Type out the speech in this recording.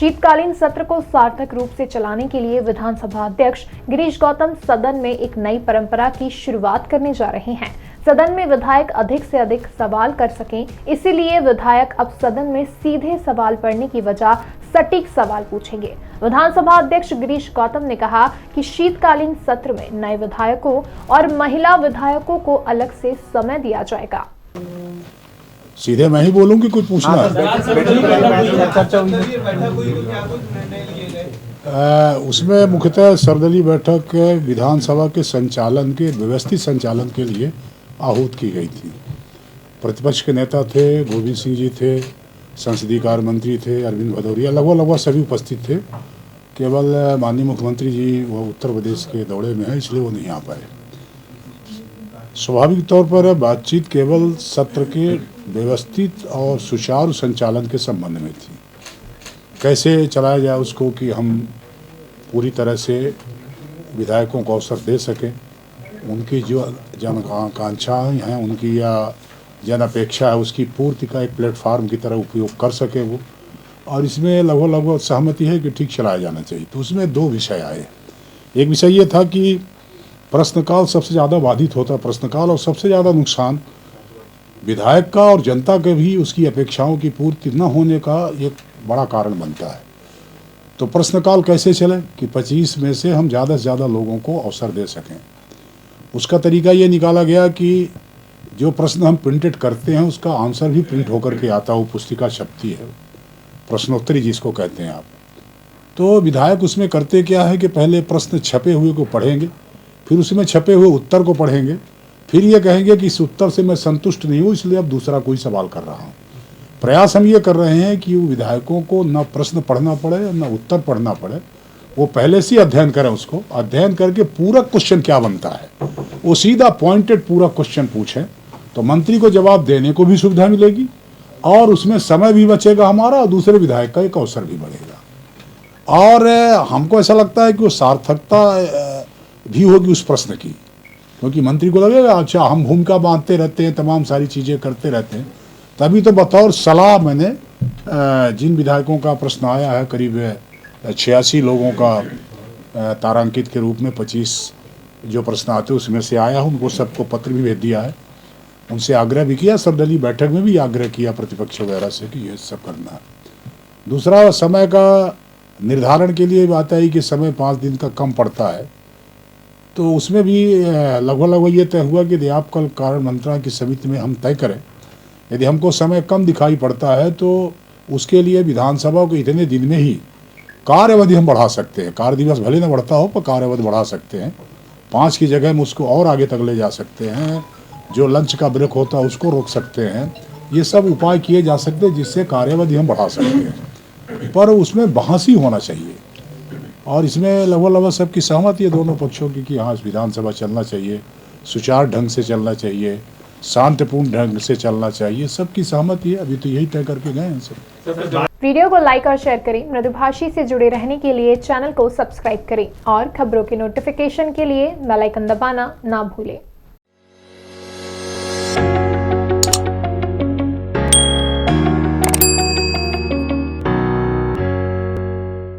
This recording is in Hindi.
शीतकालीन सत्र को सार्थक रूप से चलाने के लिए विधानसभा अध्यक्ष गिरीश गौतम सदन में एक नई परंपरा की शुरुआत करने जा रहे हैं। सदन में विधायक अधिक से अधिक सवाल कर सकें, इसीलिए विधायक अब सदन में सीधे सवाल पढ़ने की बजाय सटीक सवाल पूछेंगे। विधानसभा अध्यक्ष गिरीश गौतम ने कहा कि शीतकालीन सत्र में नए विधायकों और महिला विधायकों को अलग से समय दिया जाएगा। सीधे मैं ही बोलूं कि कुछ पूछना है? उसमें मुख्यतः सर्वदलीय बैठक विधानसभा के संचालन के व्यवस्थित संचालन के लिए आहूत की गई थी। प्रतिपक्ष के नेता थे, गोविंद सिंह जी थे, संसदीय कार्य मंत्री थे, अरविंद भदौरिया, लगभग सभी उपस्थित थे। केवल माननीय मुख्यमंत्री जी वो उत्तर प्रदेश के दौरे में है, इसलिए वो नहीं आ पाए। स्वाभाविक तौर पर बातचीत केवल सत्र के व्यवस्थित और सुचारू संचालन के संबंध में थी। कैसे चलाया जाए उसको कि हम पूरी तरह से विधायकों को अवसर दे सकें, उनकी जो जन आकांक्षाएँ हैं, उनकी या जन अपेक्षा है, उसकी पूर्ति का एक प्लेटफार्म की तरह उपयोग कर सके वो। और इसमें लगभग सहमति है कि ठीक चलाया जाना चाहिए। तो उसमें दो विषय आए। एक विषय ये था कि प्रश्नकाल सबसे ज़्यादा बाधित होता है प्रश्नकाल, और सबसे ज़्यादा नुकसान विधायक का और जनता के भी उसकी अपेक्षाओं की पूर्ति न होने का एक बड़ा कारण बनता है। तो प्रश्नकाल कैसे चले कि 25 में से हम ज़्यादा से ज़्यादा लोगों को अवसर दे सकें। उसका तरीका ये निकाला गया कि जो प्रश्न हम प्रिंटेड करते हैं उसका आंसर भी प्रिंट होकर के आता, वो पुस्तिका छपती है, प्रश्नोत्तरी जिसको कहते हैं आप। तो विधायक उसमें करते क्या है कि पहले प्रश्न छपे हुए को पढ़ेंगे, फिर उसमें छपे हुए उत्तर को पढ़ेंगे, फिर ये कहेंगे कि इस उत्तर से मैं संतुष्ट नहीं हूँ, इसलिए अब दूसरा कोई सवाल कर रहा हूँ। प्रयास हम ये कर रहे हैं कि विधायकों को न प्रश्न पढ़ना पड़े न उत्तर पढ़ना पड़े, वो पहले से अध्ययन करें, उसको अध्ययन करके पूरा क्वेश्चन क्या बनता है वो सीधा पॉइंटेड पूरा क्वेश्चन पूछें, तो मंत्री को जवाब देने को भी सुविधा मिलेगी और उसमें समय भी बचेगा हमारा और दूसरे विधायक का एक अवसर भी बढ़ेगा। और हमको ऐसा लगता है कि वो सार्थकता भी होगी उस प्रश्न की, क्योंकि मंत्री को लगेगा अच्छा हम भूमिका बांधते रहते हैं, तमाम सारी चीज़ें करते रहते हैं। तभी तो बतौर सलाह मैंने जिन विधायकों का प्रश्न आया है, करीब 86 लोगों का तारांकित के रूप में 25 जो प्रश्न आते हैं उसमें से आया, उनको सबको पत्र भी भेज दिया है। उनसे आग्रह भी किया, सर्वदलीय बैठक में भी आग्रह किया प्रतिपक्ष वगैरह से कि ये सब करना है। दूसरा, समय का निर्धारण के लिए बात आई कि समय 5 दिन का कम पड़ता है, तो उसमें भी लगभग ये तय हुआ कि आपका कार्य मंत्रणा की समिति में हम तय करें, यदि हमको समय कम दिखाई पड़ता है तो उसके लिए विधानसभा को इतने दिन में ही कार्य अवधि हम बढ़ा सकते हैं। कार्य दिवस भले न बढ़ता हो पर कार्य अवधि बढ़ा सकते हैं। 5 की जगह में उसको और आगे तक ले जा सकते हैं, जो लंच का ब्रेक होता है उसको रोक सकते हैं। ये सब उपाय किए जा सकते हैं जिससे कार्यावधि हम बढ़ा सकते हैं, पर उसमें बहस ही होना चाहिए। और इसमें लगभग सबकी सहमति है दोनों पक्षों की कि हाँ विधानसभा चलना चाहिए, सुचारू ढंग से चलना चाहिए, शांतिपूर्ण ढंग से चलना चाहिए, सबकी सहमति है। अभी तो यही तय करके गए हैं सब। वीडियो को लाइक और शेयर करें। मृदुभाषी से जुड़े रहने के लिए चैनल को सब्सक्राइब करें और खबरों के नोटिफिकेशन के लिए बेल आइकन दबाना ना भूलें।